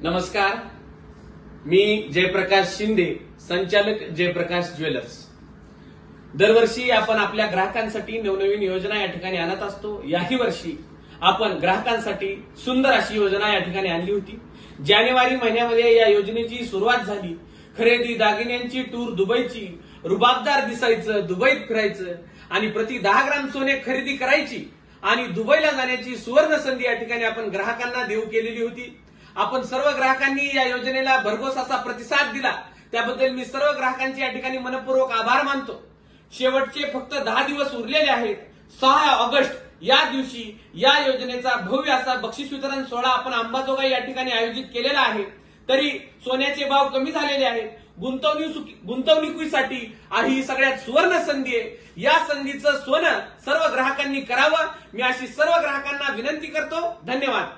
नमस्कार, मी जयप्रकाश शिंदे, संचालक जयप्रकाश ज्वेलर्स। दरवर्षी आपण आपल्या ग्राहकांसाठी नवनवीन योजना या ठिकाणी आणत असतो। याही वर्षी आपण ग्राहकांसाठी सुंदर अशी योजना या ठिकाणी आणली होती। जानेवारी महिन्यामध्ये या योजनेची सुरुवात झाली। खरेदी दागिन्यांची टूर दुबईची, रुबाबदार दिसायचं, दुबईत फिरायचं आणि प्रति 10 ग्राम सोने खरेदी करायची आणि दुबईला जाण्याची सुवर्ण संधी या ठिकाणी आपण ग्राहकांना देऊ केलेली होती। आपण सर्व ग्राहकांनी या योजनेला भरघोस असा प्रतिसाद दिला, त्याबद्दल मी सर्व ग्राहकांचे या ठिकाणी मनपूर्वक आभार मानतो। शेवटचे फक्त 10 दिवस उरलेले आहेत। 6 ऑगस्ट या दिवशी या योजनेचा भव्य असा बक्षीस वितरण सोहळा आपण अंबाजोगाई या ठिकाणी आयोजित केलेला आहे। तरी सोन्याचे भाव कमी झालेले आहेत। गुंतवणुकीसाठी ही सगळ्यात सुवर्ण संधी आहे। या संधीचं सोनं सर्व ग्राहकांनी करावं, मी अशी सर्व ग्राहकांना विनंती करतो। धन्यवाद।